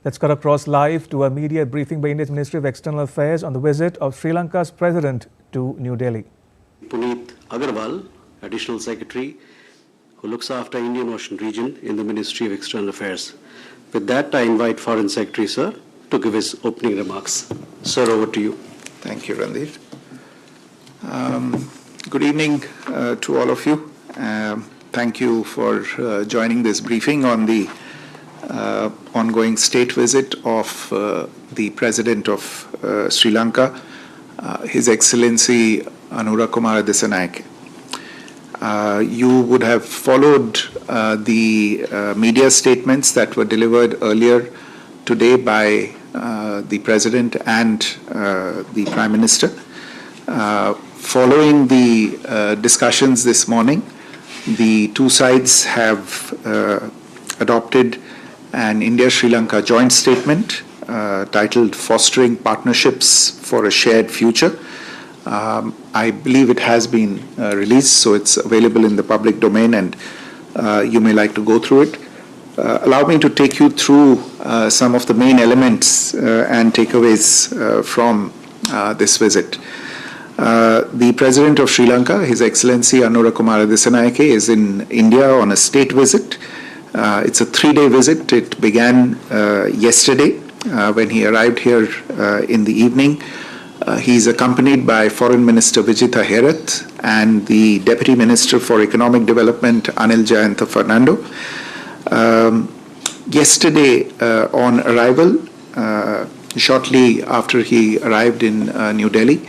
Let's cut across live to a media briefing by India's Ministry of External Affairs on the visit of Sri Lanka's president to New Delhi. Puneet Agarwal, Additional Secretary, who looks after Indian Ocean region in the Ministry of External Affairs. With that, I invite Foreign Secretary, sir, to give his opening remarks. Sir, over to you. Thank you, Randeep. Good evening to all of you. Thank you for joining this briefing on the ongoing state visit of the President of Sri Lanka, His Excellency Anura Kumara Dissanayake. You would have followed the media statements that were delivered earlier today by the President and the Prime Minister. Following the discussions this morning, the two sides have adopted an India-Sri Lanka joint statement titled Fostering Partnerships for a Shared Future. I believe it has been released, so it's available in the public domain and you may like to go through it. Allow me to take you through some of the main elements and takeaways from this visit. The President of Sri Lanka, His Excellency Anura Kumara Dissanayake, is in India on a state visit. It's a 3-day visit. It began yesterday when he arrived here in the evening. He's accompanied by Foreign Minister Vijitha Herath and the Deputy Minister for Economic Development, Anil Jayantha Fernando. Yesterday on arrival, shortly after he arrived in New Delhi,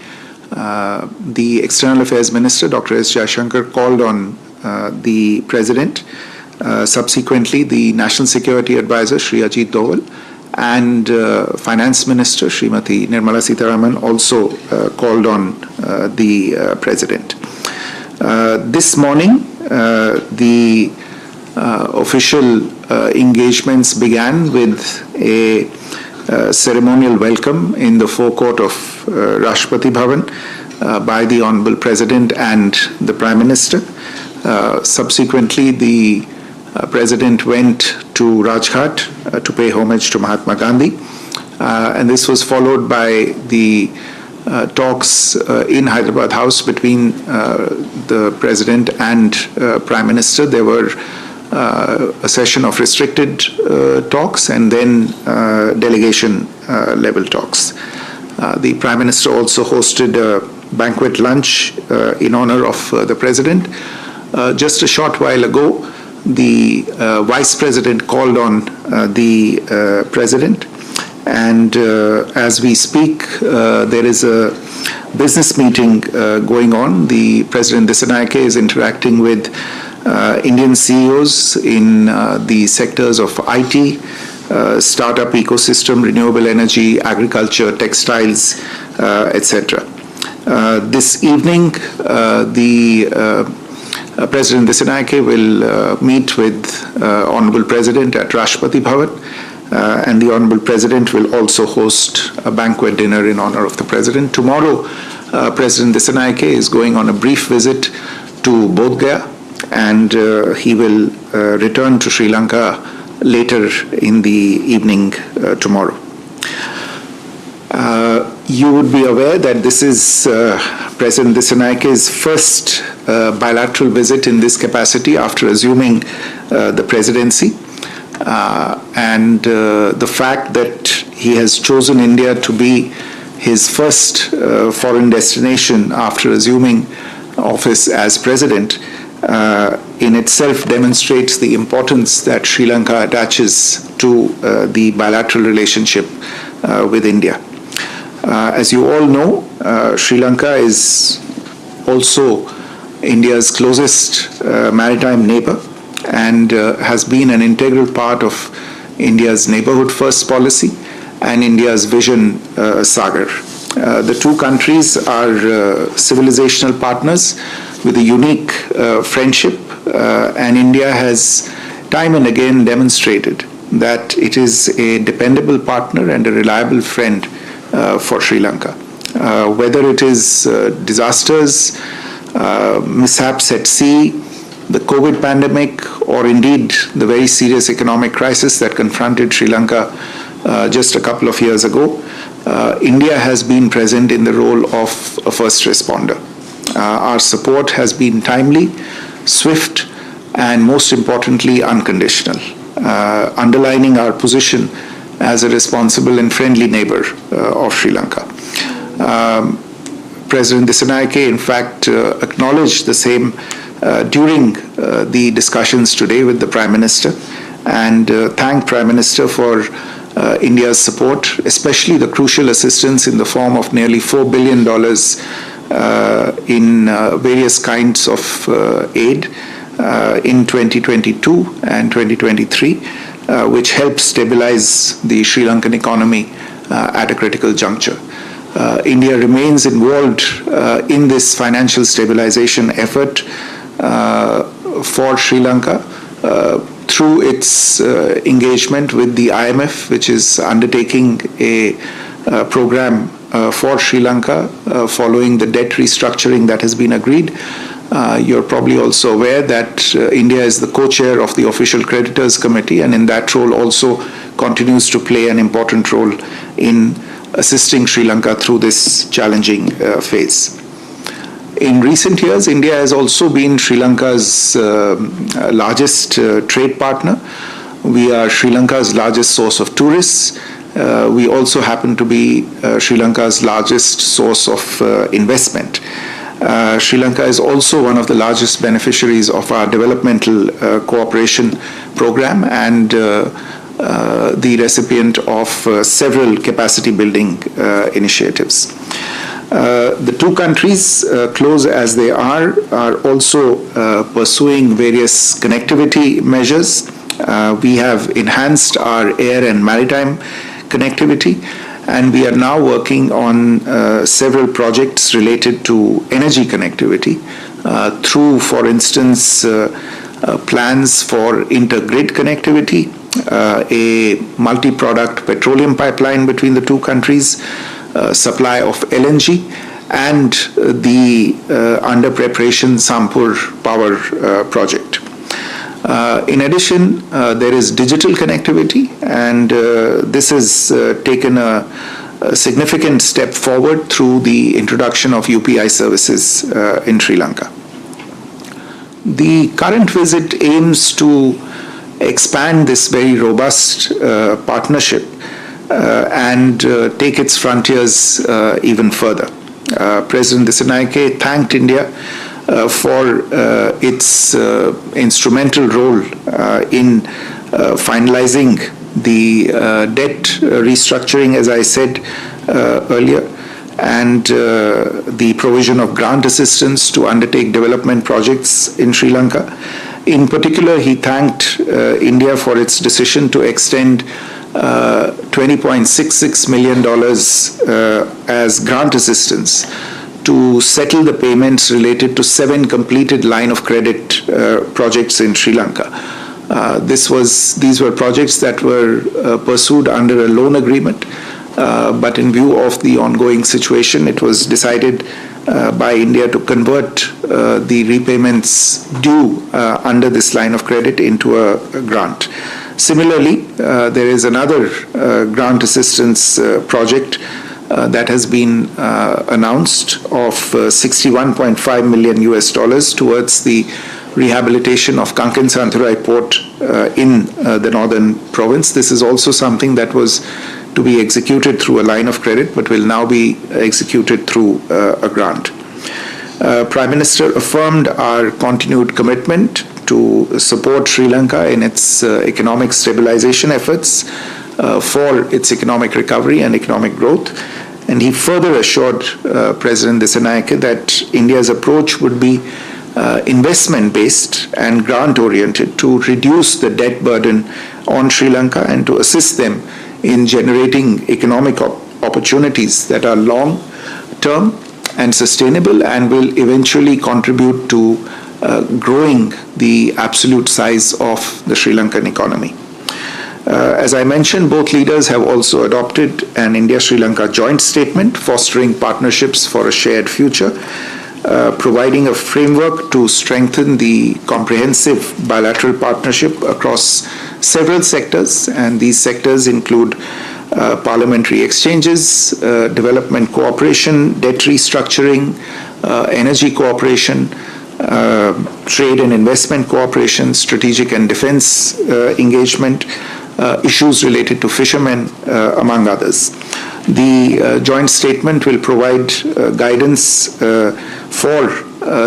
the External Affairs Minister, Dr. S. Jaishankar, called on the President. Subsequently, the National Security Advisor, Shri Ajit Doval, and Finance Minister, Srimati Nirmala Sitharaman, also called on the President. This morning, the official engagements began with a ceremonial welcome in the forecourt of Rashtrapati Bhavan by the Honorable President and the Prime Minister. Subsequently, the President went to Rajghat to pay homage to Mahatma Gandhi, and this was followed by the talks in Hyderabad House between the President and Prime Minister. There were a session of restricted talks and then delegation level talks. The Prime Minister also hosted a banquet lunch in honor of the President. Just a short while ago, the Vice President called on the President, and as we speak, there is a business meeting going on. The President Dissanayake is interacting with Indian CEOs in the sectors of IT, startup ecosystem, renewable energy, agriculture, textiles, etc. This evening, the President Dissanayake will meet with Honorable President at Rashtrapati Bhavan, and the Honorable President will also host a banquet dinner in honor of the President. Tomorrow, President Dissanayake is going on a brief visit to Bodh Gaya, and he will return to Sri Lanka later in the evening tomorrow. You would be aware that this is President Dissanayake's first bilateral visit in this capacity after assuming the presidency. And the fact that he has chosen India to be his first foreign destination after assuming office as president in itself demonstrates the importance that Sri Lanka attaches to the bilateral relationship with India. As you all know, Sri Lanka is also India's closest maritime neighbor and has been an integral part of India's neighborhood first policy and India's vision sagar. The two countries are civilizational partners with a unique friendship, and India has time and again demonstrated that it is a dependable partner and a reliable friend for Sri Lanka. Whether it is disasters, mishaps at sea, the COVID pandemic, or indeed the very serious economic crisis that confronted Sri Lanka just a couple of years ago, India has been present in the role of a first responder. Our support has been timely, swift, and most importantly, unconditional, underlining our position as a responsible and friendly neighbor of Sri Lanka. President Dissanayake, in fact, acknowledged the same during the discussions today with the Prime Minister, and thanked Prime Minister for India's support, especially the crucial assistance in the form of nearly $4 billion in various kinds of aid in 2022 and 2023, which helped stabilize the Sri Lankan economy at a critical juncture. India remains involved in this financial stabilization effort for Sri Lanka through its engagement with the IMF, which is undertaking a program for Sri Lanka following the debt restructuring that has been agreed. You're probably also aware that India is the co-chair of the Official Creditors Committee, and in that role also continues to play an important role in assisting Sri Lanka through this challenging phase. In recent years, India has also been Sri Lanka's largest trade partner. We are Sri Lanka's largest source of tourists. We also happen to be Sri Lanka's largest source of investment. Sri Lanka is also one of the largest beneficiaries of our developmental cooperation program and the recipient of several capacity building initiatives. The two countries, close as they are also pursuing various connectivity measures. We have enhanced our air and maritime connectivity, and we are now working on several projects related to energy connectivity through, for instance, plans for inter-grid connectivity, a multi-product petroleum pipeline between the two countries, supply of LNG, and the under preparation Sampur power project. In addition, there is digital connectivity, and this has taken a significant step forward through the introduction of UPI services in Sri Lanka. The current visit aims to expand this very robust partnership and take its frontiers even further. President Dissanayake thanked India for its instrumental role in finalizing the debt restructuring, as I said earlier, and the provision of grant assistance to undertake development projects in Sri Lanka. In particular, he thanked India for its decision to extend $20.66 million as grant assistance to settle the payments related to 7 completed line of credit projects in Sri Lanka. These were projects that were pursued under a loan agreement, but in view of the ongoing situation, it was decided by India to convert the repayments due under this line of credit into a grant. Similarly, there is another grant assistance project that has been announced of $61.5 million towards the rehabilitation of Kanken Santurai port in the northern province. This is also something that was to be executed through a line of credit, but will now be executed through a grant. Prime Minister affirmed our continued commitment to support Sri Lanka in its economic stabilization efforts for its economic recovery and economic growth. And he further assured President Dissanayake that India's approach would be investment-based and grant-oriented to reduce the debt burden on Sri Lanka and to assist them in generating economic opportunities that are long-term and sustainable and will eventually contribute to growing the absolute size of the Sri Lankan economy. As I mentioned, both leaders have also adopted an India-Sri Lanka joint statement fostering partnerships for a shared future, providing a framework to strengthen the comprehensive bilateral partnership across several sectors, and these sectors include parliamentary exchanges, development cooperation, debt restructuring, energy cooperation, trade and investment cooperation, strategic and defense engagement, issues related to fishermen, among others. The joint statement will provide guidance for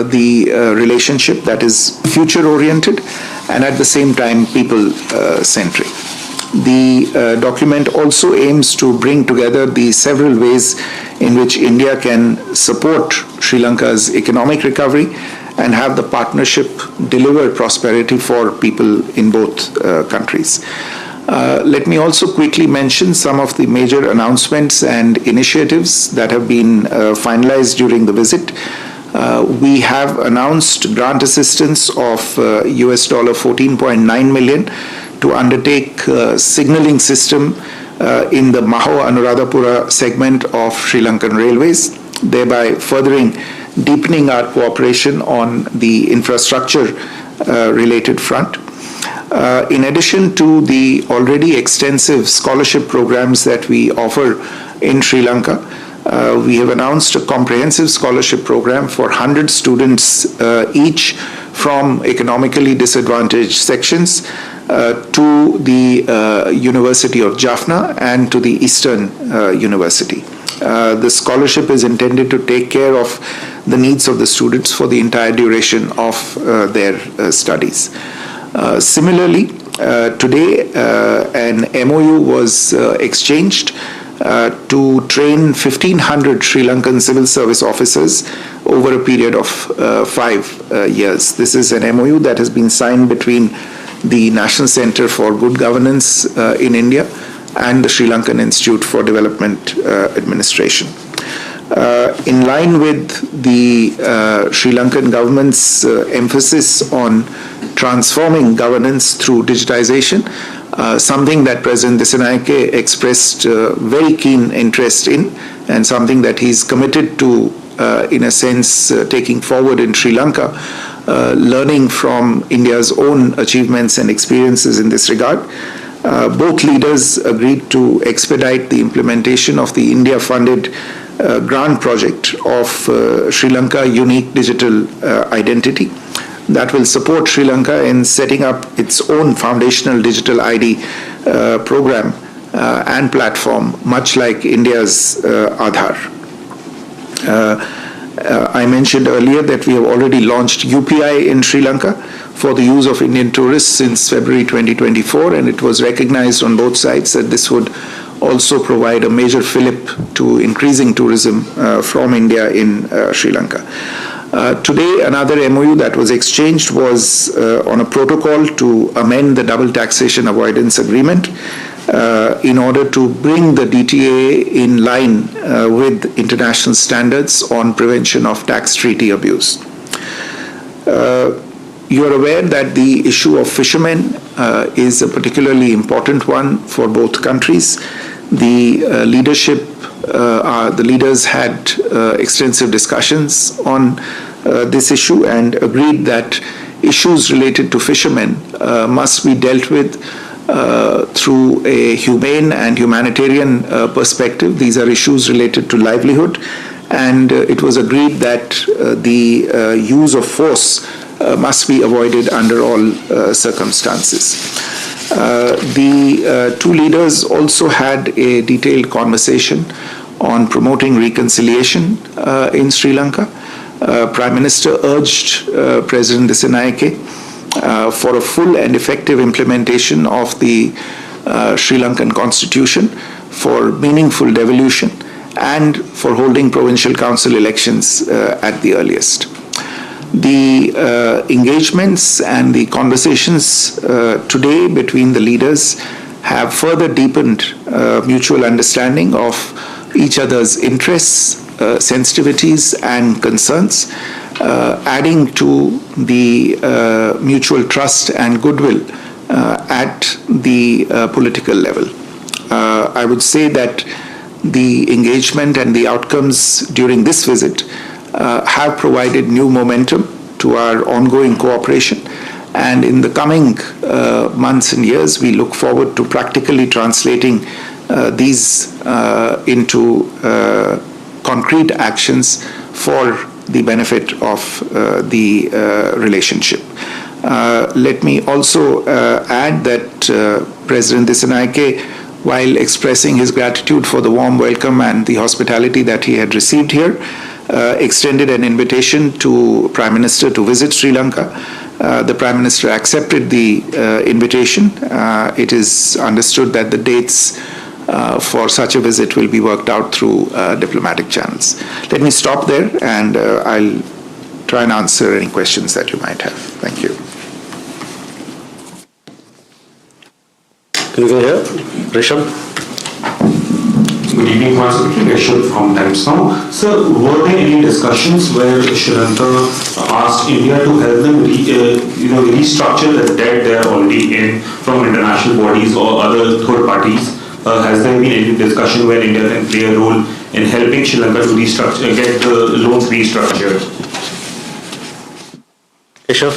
the relationship that is future-oriented and at the same time people-centric. The document also aims to bring together the several ways in which India can support Sri Lanka's economic recovery and have the partnership deliver prosperity for people in both countries. Let me also quickly mention some of the major announcements and initiatives that have been finalized during the visit. We have announced grant assistance of US $14.9 million to undertake signaling system in the Maho-Anuradhapura segment of Sri Lankan Railways, thereby furthering deepening our cooperation on the infrastructure related front. In addition to the already extensive scholarship programs that we offer in Sri Lanka, we have announced a comprehensive scholarship program for 100 students each from economically disadvantaged sections to the University of Jaffna and to the Eastern University. The scholarship is intended to take care of the needs of the students for the entire duration of their studies. Similarly, today an MOU was exchanged to train 1,500 Sri Lankan civil service officers over a period of 5 years. This is an MOU that has been signed between the National Center for Good Governance in India and the Sri Lankan Institute for Development Administration. In line with the Sri Lankan government's emphasis on transforming governance through digitization, something that President Dissanayake expressed very keen interest in, and something that he's committed to, in a sense, taking forward in Sri Lanka, learning from India's own achievements and experiences in this regard. Both leaders agreed to expedite the implementation of the India-funded grant project of Sri Lanka Unique Digital Identity that will support Sri Lanka in setting up its own foundational digital ID program and platform, much like India's Aadhaar. I mentioned earlier that we have already launched UPI in Sri Lanka for the use of Indian tourists since February 2024, and it was recognized on both sides that this would also provide a major fillip to increasing tourism from India in Sri Lanka. Today, another MOU that was exchanged was on a protocol to amend the double taxation avoidance agreement in order to bring the DTA in line with international standards on prevention of tax treaty abuse. You are aware that the issue of fishermen is a particularly important one for both countries. The leaders had extensive discussions on this issue and agreed that issues related to fishermen must be dealt with through a humane and humanitarian perspective. These are issues related to livelihood, and it was agreed that the use of force must be avoided under all circumstances. The two leaders also had a detailed conversation on promoting reconciliation in Sri Lanka. Prime Minister urged President Dissanayake for a full and effective implementation of the Sri Lankan Constitution, for meaningful devolution, and for holding provincial council elections at the earliest. The engagements and the conversations today between the leaders have further deepened mutual understanding of each other's interests, sensitivities, and concerns, adding to the mutual trust and goodwill at the political level. I would say that the engagement and the outcomes during this visit have provided new momentum to our ongoing cooperation And in the coming months and years, we look forward to practically translating these into concrete actions for the benefit of the relationship. Let me also add that President Dissanayake, while expressing his gratitude for the warm welcome and the hospitality that he had received here, extended an invitation to Prime Minister to visit Sri Lanka. The Prime Minister accepted the invitation. It is understood that the dates for such a visit will be worked out through diplomatic channels. Let me stop there, and I'll try and answer any questions that you might have. Thank you. Can we go here? Rishabh? Good evening, Foreign Secretary. Rishabh from Times Now. Sir, were there any discussions where Sri Lanka asked India to help them restructure the debt they are already in from international bodies or other third parties? Has there been any discussion where India can play a role in helping Sri Lanka to restructure, get the loans restructured? Keshav?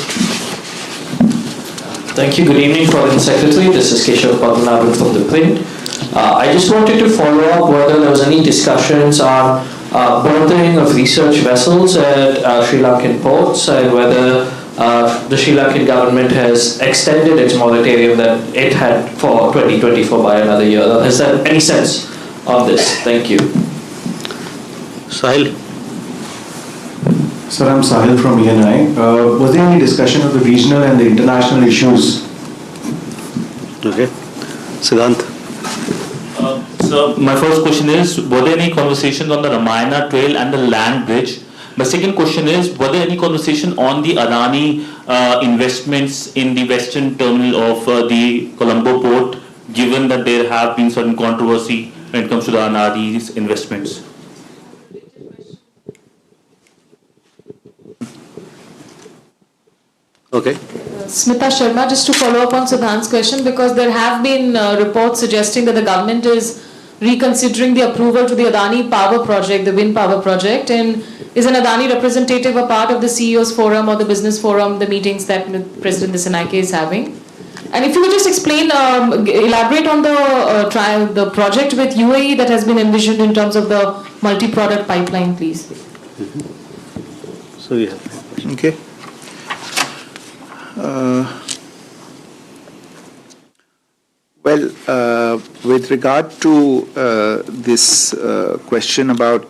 Thank you. Good evening, Foreign Secretary. This is Keshav Padmanabhan from the Print. I just wanted to follow up whether there was any discussions on berthing of research vessels at Sri Lankan ports, and whether the Sri Lankan government has extended its moratorium that it had for 2024 by another year. Has there any sense of this? Thank you. Sahil? Sir, I'm Sahil from ENI. Was there any discussion of the regional and the international issues? Okay. Siddhant? So my first question is, were there any conversations on the Ramayana Trail and the land bridge? My second question is, were there any conversation on the Adani investments in the western terminal of the Colombo port, given that there have been certain controversy when it comes to the Adani's investments? Okay. Smita Sharma, just to follow up on Siddhant's question, because there have been reports suggesting that the government is reconsidering the approval to the Adani power project, the wind power project, and is an Adani representative a part of the CEO's forum or the business forum, the meetings that President Dissanayake is having? And if you could just explain, elaborate on the project with UAE that has been envisioned in terms of the multi-product pipeline, please. So you have. Okay. With regard to this question about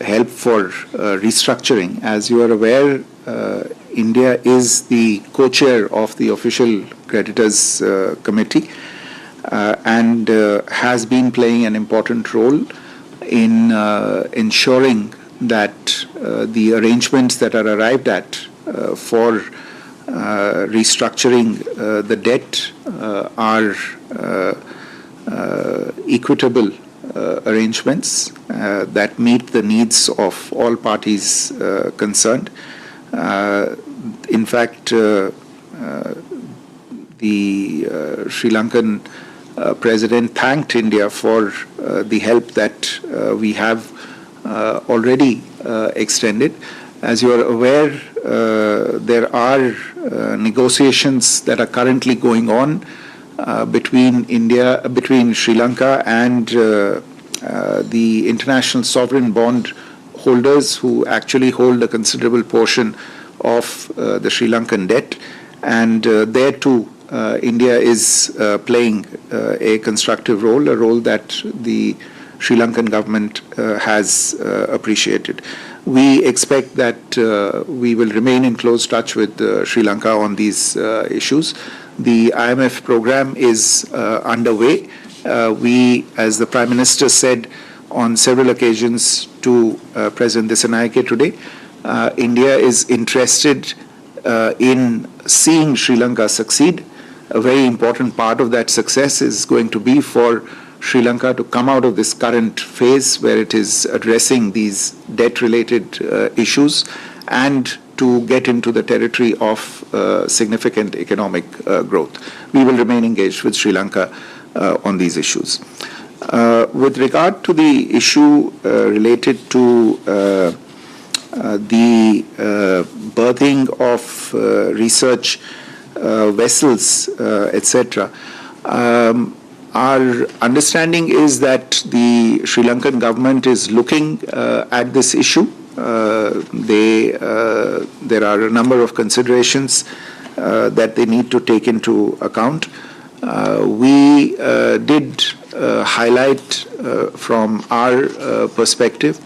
help for restructuring, as you are aware, India is the co-chair of the Official Creditors Committee and has been playing an important role in ensuring that the arrangements that are arrived at for restructuring the debt are equitable arrangements that meet the needs of all parties concerned. In fact, the Sri Lankan President thanked India for the help that we have already extended. As you are aware, there are negotiations that are currently going on between Sri Lanka and the international sovereign bond holders, who actually hold a considerable portion of the Sri Lankan debt, and there too India is playing a constructive role, a role that the Sri Lankan government has appreciated. We expect that we will remain in close touch with Sri Lanka on these issues. The IMF program is underway. We, as the Prime Minister said on several occasions to President Dissanayake today, India is interested in seeing Sri Lanka succeed. A very important part of that success is going to be for Sri Lanka to come out of this current phase where it is addressing these debt-related issues and to get into the territory of significant economic growth. We will remain engaged with Sri Lanka on these issues. With regard to the issue related to the berthing of research vessels, etc. Our understanding is that the Sri Lankan government is looking at this issue. There are a number of considerations that they need to take into account. We did highlight from our perspective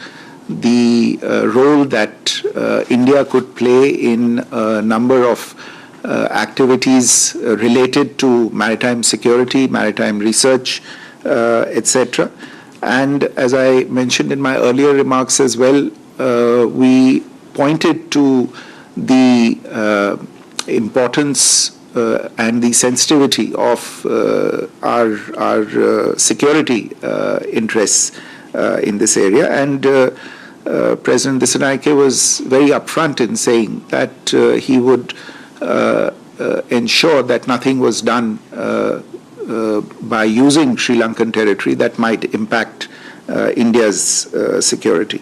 the role that India could play in a number of activities related to maritime security, maritime research, etc. And as I mentioned in my earlier remarks as well, we pointed to the importance and the sensitivity of our security interests in this area. And President Dissanayake was very upfront in saying that he would ensure that nothing was done by using Sri Lankan territory that might impact India's security.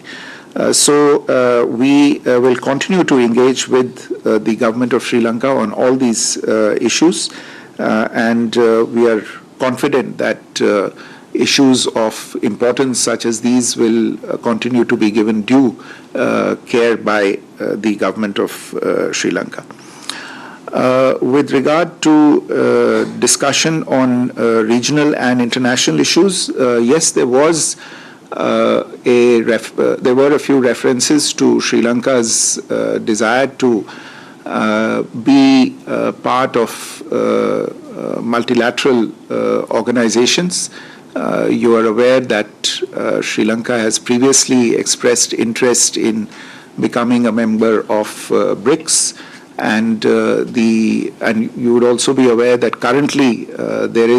So we will continue to engage with the government of Sri Lanka on all these issues, and we are confident that issues of importance such as these will continue to be given due care by the government of Sri Lanka. With regard to discussion on regional and international issues, yes, there was there were a few references to Sri Lanka's desire to be part of multilateral organizations. You are aware that Sri Lanka has previously expressed interest in becoming a member of BRICS, and you would also be aware that currently there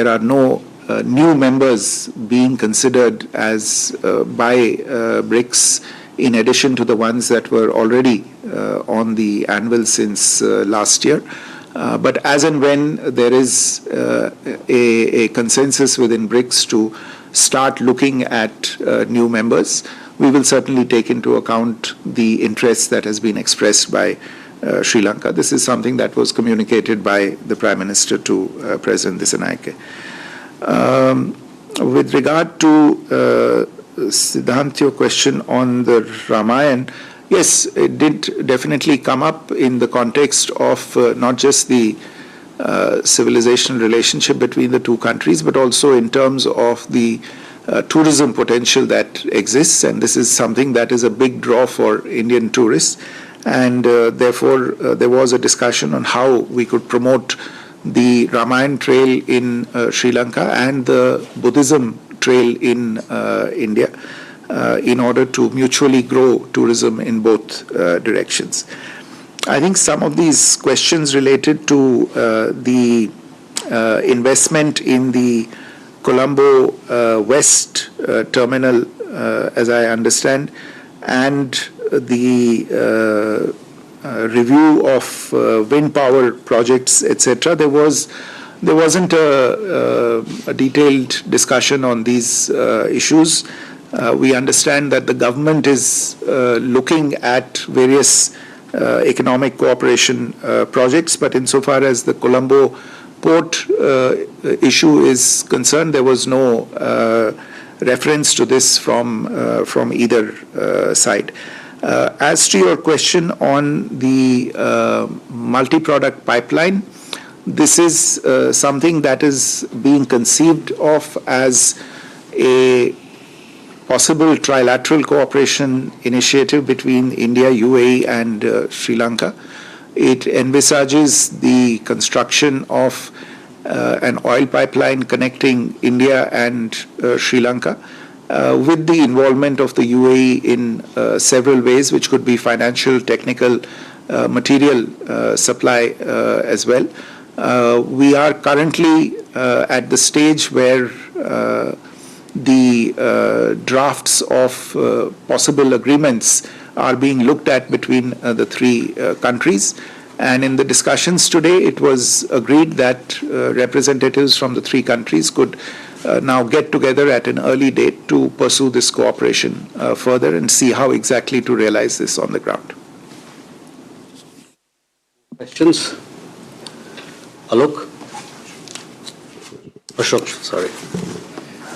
are no new members being considered as by BRICS in addition to the ones that were already on the anvil since last year. But as and when there is a consensus within BRICS to start looking at new members, we will certainly take into account the interest that has been expressed by Sri Lanka. This is something that was communicated by the Prime Minister to President Dissanayake. With regard to Siddhant, your question on the Ramayana, yes, it did definitely come up in the context of not just the civilizational relationship between the two countries, but also in terms of the tourism potential that exists, and this is something that is a big draw for Indian tourists, and therefore there was a discussion on how we could promote the Ramayana trail in Sri Lanka and the Buddhism trail in India in order to mutually grow tourism in both directions. I think some of these questions related to the investment in the Colombo West terminal, as I understand, and the review of wind power projects, etc. There wasn't a detailed discussion on these issues. We understand that the government is looking at various economic cooperation projects, but insofar as the Colombo port issue is concerned, there was no reference to this from either side. As to your question on the multi-product pipeline, this is something that is being conceived of as a possible trilateral cooperation initiative between India, UAE, and Sri Lanka. It envisages the construction of an oil pipeline connecting India and Sri Lanka with the involvement of the UAE in several ways, which could be financial, technical, material supply as well. We are currently at the stage where the drafts of possible agreements are being looked at between the three countries. And in the discussions today, it was agreed that representatives from the three countries could now get together at an early date to pursue this cooperation further and see how exactly to realize this on the ground. Questions? Alok? Ashok, sorry.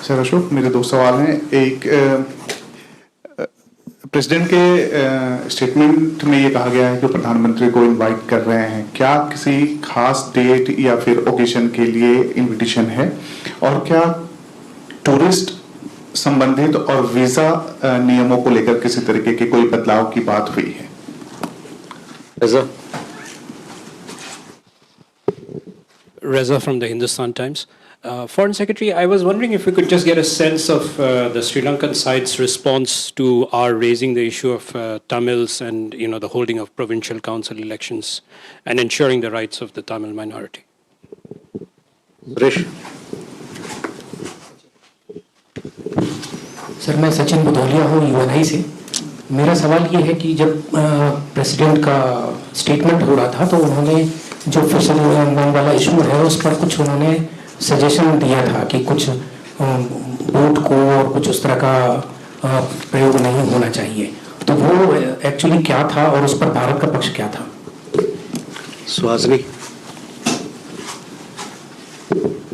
Sir Ashok, मेरे दो सवाल हैं. एक president के statement में ये कहा गया है कि प्रधानमंत्री को इनवाइट कर रहे हैं. क्या किसी खास डेट या फिर ओकेजन के लिए इनविटेशन है, और क्या टूरिस्ट संबंधित और वीजा नियमों को लेकर किसी तरीके के कोई बदलाव की बात हुई है? Reza from the Hindustan Times. Foreign Secretary, I was wondering if we could just get a sense of the Sri Lankan side's response to our raising the issue of Tamils and the holding of provincial council elections and ensuring the rights of the Tamil minority. Rish. Sir, मैं सचिन बुधौलिया हूँ Uni से. मेरा सवाल ये है कि जब president का स्टेटमेंट हो रहा था तो उन्होंने जो फिशर वाला इशू है उस पर कुछ उन्होंने सजेशन दिया था कि कुछ बोट को और कुछ उस तरह का प्रयोग नहीं होना चाहिए. तो वो एक्चुअली क्या था और उस पर भारत का पक्ष क्या था? Swazini.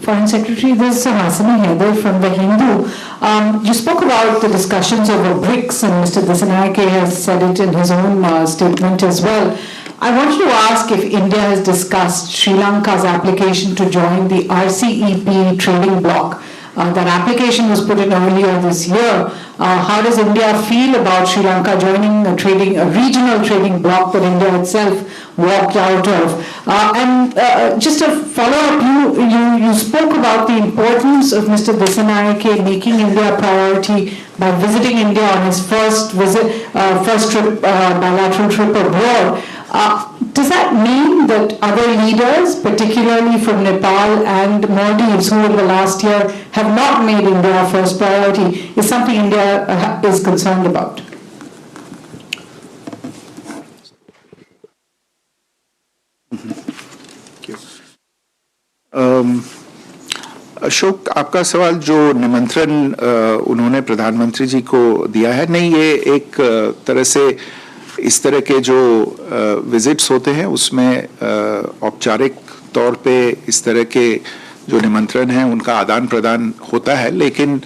Foreign Secretary, this is Hasani Haider from The Hindu. You spoke about the discussions over BRICS, and Mr. Dissanayake has said it in his own statement as well. I wanted to ask if India has discussed Sri Lanka's application to join the RCEP trading bloc. That application was put in earlier this year. How does India feel about Sri Lanka joining a regional trading bloc that India itself walked out of? Just a follow-up, you spoke about the importance of Mr. Dissanayake making India a priority by visiting India on his first trip, bilateral trip abroad. Does that mean that other leaders, particularly from Nepal and Maldives, who in the last year have not made India a first priority, is something India is concerned about? Ashok, आपका सवाल जो निमंत्रण उन्होंने प्रधानमंत्री जी को दिया है, नहीं, ये एक तरह से इस तरह के जो विजिट्स होते हैं उसमें औपचारिक तौर पे इस तरह के जो निमंत्रण हैं उनका आदान प्रदान होता है, लेकिन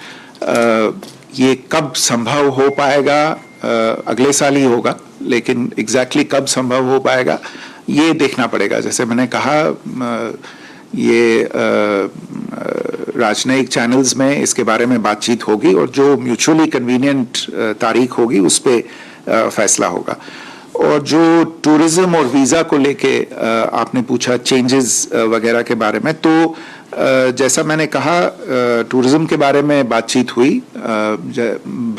ये कब संभव हो पाएगा, अगले साल ही होगा, लेकिन एग्जैक्टली कब संभव हो पाएगा ये देखना पड़ेगा. जैसे मैंने कहा, ये राजनयिक चैनल्स में इसके बारे में बातचीत होगी और जो म्यूचुअली कन्वीनियंट तारीख होगी उस पे फैसला होगा. और जो टूरिज्म और वीज़ा को लेके आपने पूछा चेंजेस वगैरह के बारे में, तो जैसा मैंने कहा, टूरिज्म के बारे में बातचीत हुई.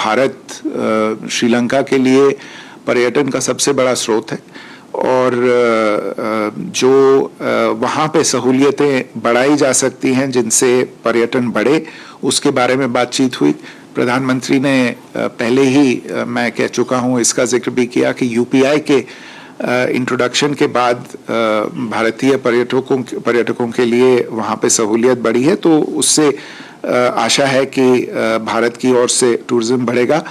भारत श्रीलंका के लिए पर्यटन का सबसे बड़ा स्रोत है और जो वहाँ पे सहूलियतें बढ़ाई जा सकती हैं जिनसे पर्यटन बढ़े, उसके बारे में बातचीत हुई. प्रधानमंत्री ने पहले ही, मैं कह चुका हूँ, इसका जिक्र भी किया कि यूपीआई के इंट्रोडक्शन के बाद भारतीय पर्यटकों के लिए वहाँ पे सहूलियत बढ़ी है, तो उससे आशा है कि भारत की ओर से टूरिज्म बढ़ेगा.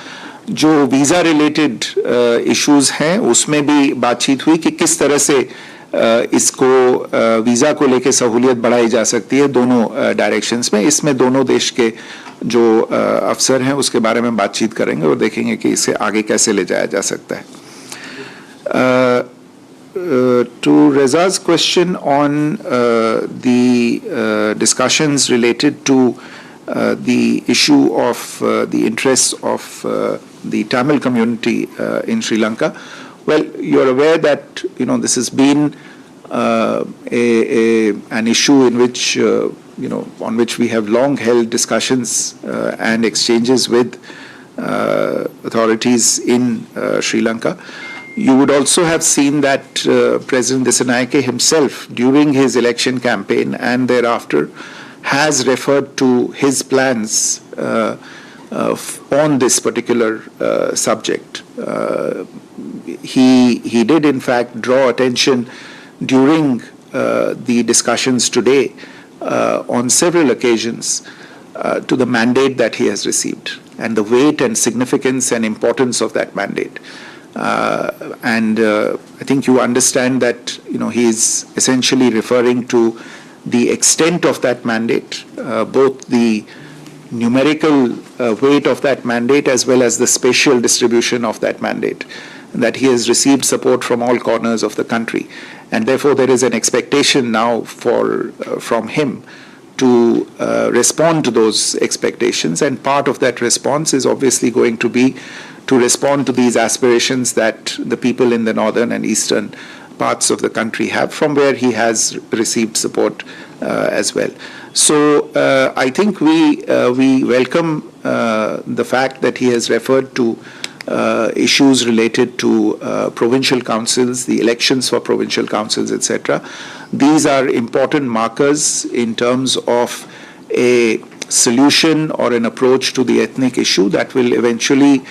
जो वीज़ा रिलेटेड इश्यूज हैं उसमें भी बातचीत हुई कि किस तरह से इसको वीज़ा को लेके सहूलियत बढ़ाई जा सकती है दोनों डायरेक्शंस में. इसमें दोनों देश के जो अफसर हैं उसके बारे में बातचीत करेंगे और देखेंगे कि इसे आगे कैसे ले जाया जा सकता है. To Reza's question on the discussions related to the issue of the interests of the Tamil community in Sri Lanka, well, you're aware that this has been an issue in which on which we have long held discussions and exchanges with authorities in Sri Lanka. You would also have seen that President Dissanayake himself, during his election campaign and thereafter, has referred to his plans on this particular subject. He did in fact draw attention during the discussions today on several occasions to the mandate that he has received and the weight and significance and importance of that mandate. I think you understand that he is essentially referring to the extent of that mandate, both the numerical weight of that mandate as well as the spatial distribution of that mandate, that he has received support from all corners of the country. And therefore there is an expectation now from him to respond to those expectations, and part of that response is obviously going to be to respond to these aspirations that the people in the northern and eastern parts of the country have, from where he has received support as well. So I think we welcome the fact that he has referred to issues related to provincial councils, the elections for provincial councils, etc. These are important markers in terms of a solution or an approach to the ethnic issue that will eventually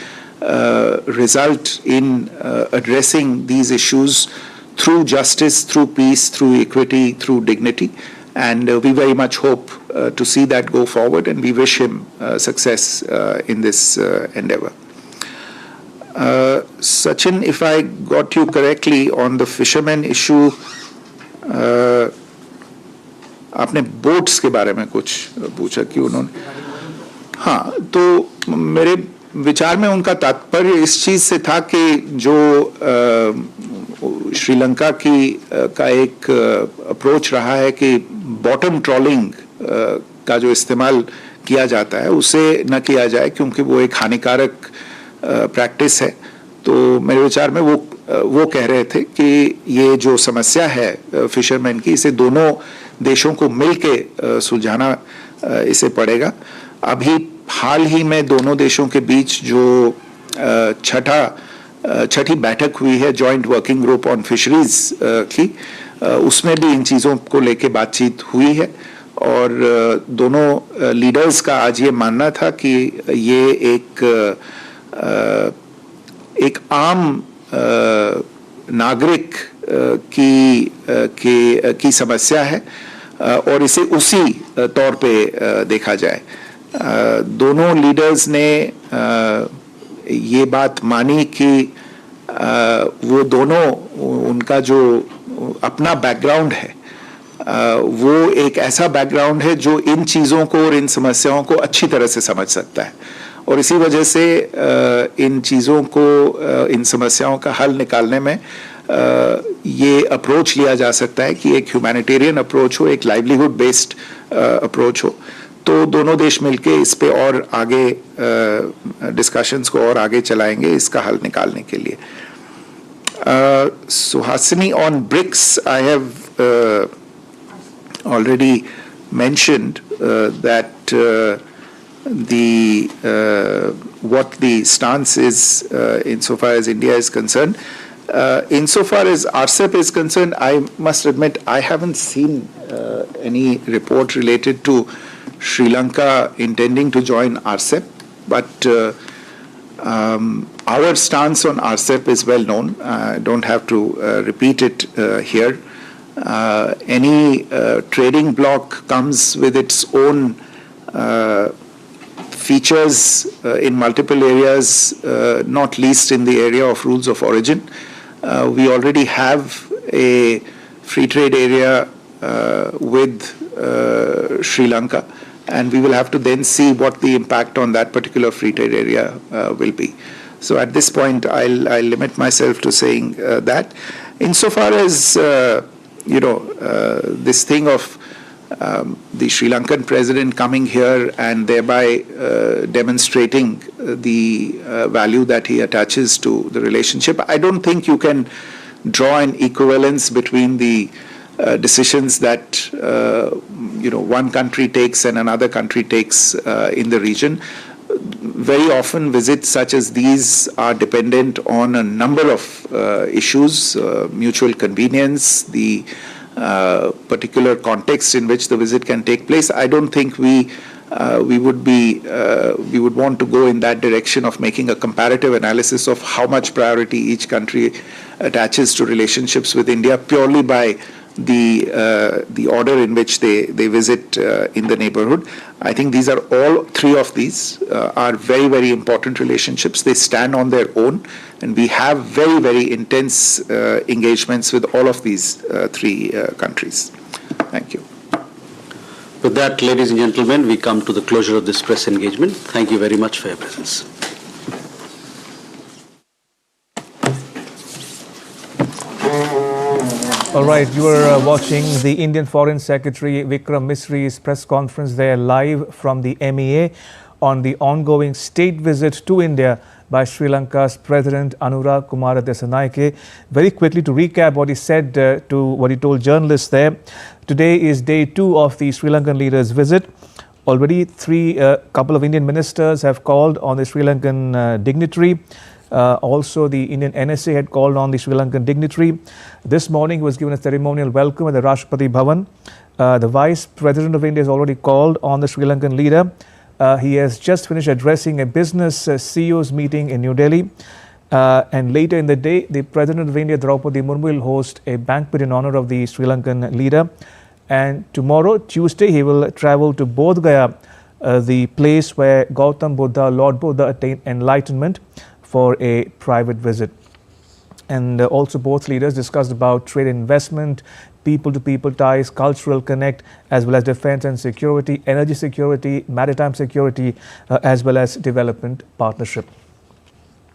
result in addressing these issues through justice, through peace, through equity, through dignity. And we very much hope to see that go forward, and we wish him success in this endeavor. Sachin, if I got you correctly on the fishermen issue, आपने boats के बारे में कुछ पूछा कि उन्होंने, हाँ, तो मेरे विचार में उनका तात्पर्य इस चीज से था कि जो श्रीलंका का एक अप्रोच रहा है कि बॉटम ट्रॉलिंग का जो इस्तेमाल किया जाता है उसे न किया जाए, क्योंकि वो एक हानिकारक प्रैक्टिस है. तो मेरे विचार में वो कह रहे थे कि ये जो समस्या है फिशरमैन की, इसे दोनों देशों को मिलके सुलझाना इसे पड़ेगा. अभी हाल ही में दोनों देशों के बीच जो छठी बैठक हुई है joint working group on fisheries की, उसमें भी इन चीज़ों को लेके बातचीत हुई है, और दोनों लीडर्स का आज ये मानना था कि ये एक आम नागरिक की समस्या है और इसे उसी तौर पे देखा जाए. दोनों लीडर्स ने ये बात मानी कि वो दोनों, उनका जो अपना बैकग्राउंड है वो एक ऐसा बैकग्राउंड है जो इन चीज़ों को और इन समस्याओं को अच्छी तरह से समझ सकता है, और इसी वजह से इन चीज़ों को, इन समस्याओं का हल निकालने में ये अप्रोच लिया जा सकता है कि एक ह्यूमैनिटेरियन अप्रोच हो, एक लाइवलीहुड बेस्ड अप्रोच हो. तो दोनों देश मिलके इस पे और आगे डिस्कशंस को और आगे चलाएंगे इसका हल निकालने के लिए. Suhasini, on BRICS I have already mentioned that what the stance is insofar as India is concerned. Insofar as RCEP is concerned, I must admit I haven't seen any report related to Sri Lanka intending to join RCEP, but our stance on RCEP is well known. I don't have to repeat it here. Any trading bloc comes with its own features in multiple areas, not least in the area of rules of origin. We already have a free trade area with Sri Lanka, and we will have to then see what the impact on that particular free trade area will be. So at this point, I'll limit myself to saying that. Insofar as this thing of the Sri Lankan president coming here and thereby demonstrating the value that he attaches to the relationship, I don't think you can draw an equivalence between the decisions that one country takes and another country takes in the region. Very often visits such as these are dependent on a number of issues, mutual convenience, the particular context in which the visit can take place. I don't think we would want to go in that direction of making a comparative analysis of how much priority each country attaches to relationships with India purely by the order in which they visit in the neighborhood. I think these are all three of these are very, very important relationships. They stand on their own, and we have very, very intense engagements with all of these three countries. Thank you. With that, ladies and gentlemen, we come to the closure of this press engagement. Thank you very much for your presence. All right, you are watching the Indian Foreign Secretary Vikram Misri's press conference there live from the MEA on the ongoing state visit to India by Sri Lanka's President Anura Kumara Dissanayake. Very quickly to recap what he said what he told journalists there. Today is day 2 of the Sri Lankan leader's visit. Already couple of Indian ministers have called on the Sri Lankan dignitary. Also, the Indian NSA had called on the Sri Lankan dignitary. This morning, he was given a ceremonial welcome at the Rashtrapati Bhavan. The Vice President of India has already called on the Sri Lankan leader. He has just finished addressing a business CEOs meeting in New Delhi. And later in the day, the President of India, Draupadi Murmu, will host a banquet in honor of the Sri Lankan leader. And tomorrow, Tuesday, he will travel to Bodh Gaya, the place where Gautam Buddha, Lord Buddha, attained enlightenment, for a private visit. And also both leaders discussed about trade and investment, people-to-people ties, cultural connect, as well as defense and security, energy security, maritime security, as well as development partnership.